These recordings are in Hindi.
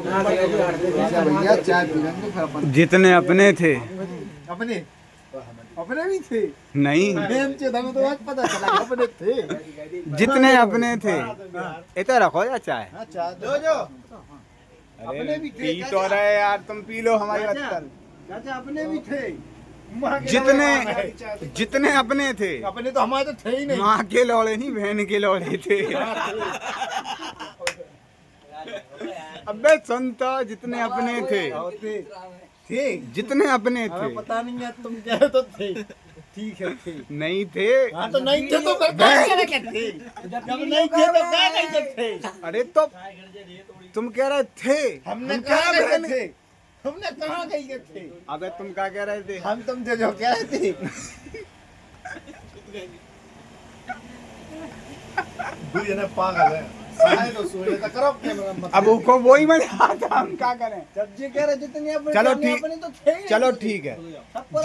भैया चाय पी लेंगे फिर अपन। जितने अपने थे अपने अपने भी थे नहीं, हमें तो आज पता चला अपने थे। जितने अपने थे इतना रखो या चाय। हाँ, चाय जो अरे पी तो रहे यार, तुम पी लो हमारी बात कर। चाचा अपने भी थे। जितने अपने थे, अपने तो हमारे तो थे ही नहीं। माँ के लौड़े नहीं, बहन के लौड़े थे। अबे सुनता, जितने अपने थे जितने अपने थे। पता नहीं है तुम कह तो थे। ठीक है थे। नहीं थे। हाँ तो नहीं थे तो फिर क्या करेंगे थे? जब नहीं थे तो क्या करेंगे थे? अरे तो तुम कह रहे थे, हमने कहा गए थे। हमने कहा गए थे। अबे तुम क्या कह रहे थे? हम तुम जो कह रहे थे। दुनिया पागल है। तो सोने तक करो अब उनको वही मजा आता, हम क्या करें? जब जी कह रहे जितने अपने चलो ठीक, अपने तो थे ही चलो नहीं। ठीक है। सबको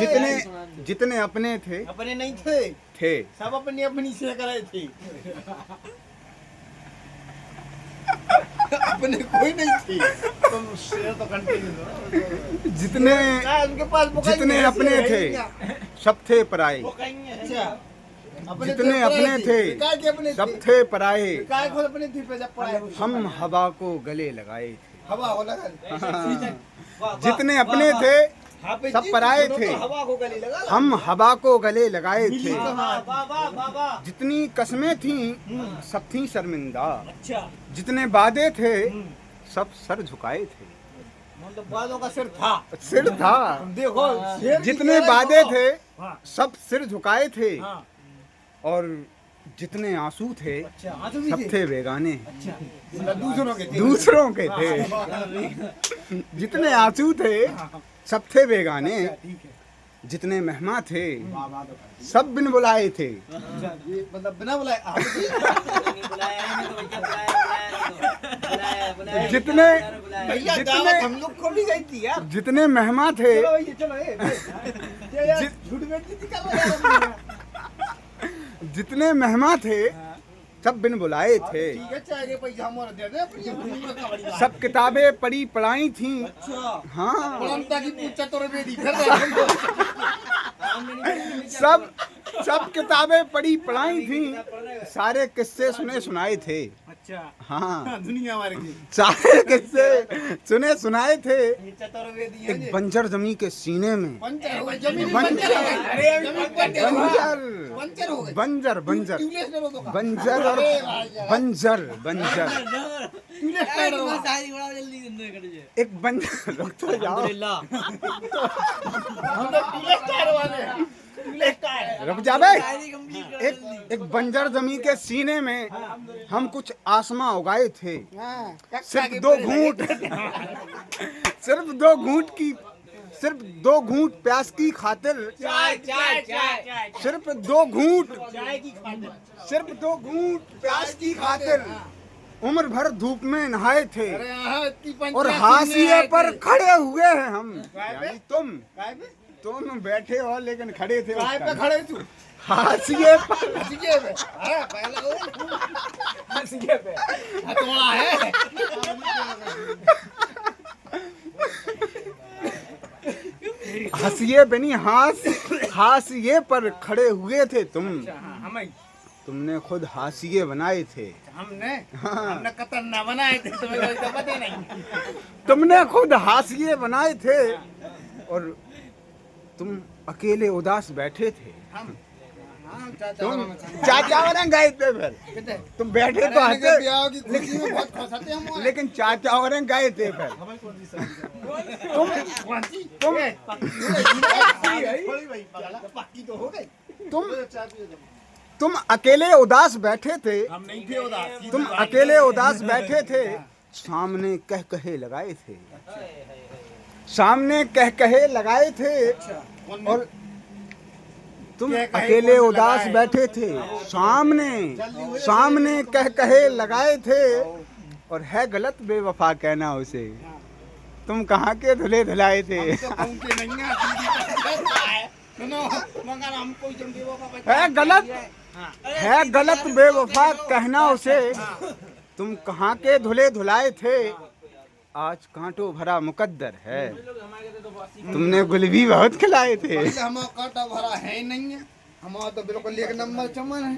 जितने अपने थे अपने नहीं थे। सब अपनी अपनी से करे थे। अपने कोई नहीं थे। तुम शेयर तो कंटिन्यू दो। जितने उनके पास जितने अपने थे सब थे पराए। अच्छा जितने अपने थे सब थे पराए। काय खुद अपने थी पे जब पढ़ाए हम हवा को गले लगाए थे। हवा हो लगा। जितने अपने थे सब पराए थे, हवा को गले लगा। हम हवा को गले लगाए थे। वाह। जितनी कस्में थी सब थी शर्मिंदा। अच्छा जितने वादे थे सब सर झुकाए थे। मतलब बालों का सिर था। सिर था। देखो शेर जितने की वादे देखो। थे हाँ। सब सिर झुकाए थे। हाँ। और जितने आंसू थे अच्छा आंसू भी सब थे बेगाने। अच्छा मतलब दूसरों के थे। जितने आंसू थे सब थे बेगाने। ठीक है। जितने मेहमान थे सब बिन बुलाए थे। अच्छा ये मतलब बिना बुलाए जितने भैया जितने हम लोग को भी गई थी यार। जितने मेहमान थे चलो ये चलो ये यार झूठ बेइज्जती कर रहा है। जितने मेहमान थे सब बिन बुलाए थे। ठीक है चाय के पैसा हमारा दे दे अपनी भूमि में कहानी। सब किताबें पढ़ी पढ़ाई थी। अच्छा हाँ, परंता की पूछा तो बेटी कर सब किताबें पढ़ी पढ़ाई थी। सारे किस्से सुने सुनाए थे। अच्छा हाँ, दुनिया मार की सारे किस्से सुने सुनाए थे। चतुर्वेदी एक बंजर जमी के सीने में पंचर हो गई जमीन बंजर पंचर हो गई। बंजर बंजर बंजर और बंजर बंजर एक बंजर। रुक तो जाओ, रुक जा बे। एक बंजर जमी के सीने में हम कुछ आसमां उगाए थे। सिर्फ दो घूंट प्यास की खातिर। सिर्फ दो घूंट प्यास की खातिर उम्र भर धूप में नहाए थे। और हाशिए पर खड़े हुए हैं हम। यानी तुम बैठे हो लेकिन खड़े थे उस टाइम। खड़े तू हाशिए पर हथौड़ा है। हाशिए पे नहीं, हाशिए पर खड़े हुए थे तुम। तुमने खुद हाशिए बनाए थे। हमने कतर ना बनाए थे, तुम्हें कोई तो पता नहीं। तुमने खुद हाशिए बनाए थे और तुम अकेले उदास बैठे थे। तुम चाचा वाले गए थे फिर। तुम बैठे तो हंसे, लेकिन चाचा वाले गए थे फिर। तुम अकेले उदास बैठे थे। हम नहीं थे उदास। तुम अकेले उदास बैठे थे। सामने कह कहे लगाए थे। सामने कह कहे लगाए थे। और तुम अकेले उदास बैठे थे। सामने कह कहे लगाए थे। और है गलत बेवफा कहना उसे। तुम कहाँ के धुले धुलाए थे। है गलत बेवफा कहना उसे। तुम कहाँ के धुले धुलाए थे। आज कांटों भरा मुकद्दर है। तुमने गुल भी बहुत खिलाए थे। हमारा कांटा भरा है ही नहीं है, हमारा तो बिल्कुल एक नंबर चमन है।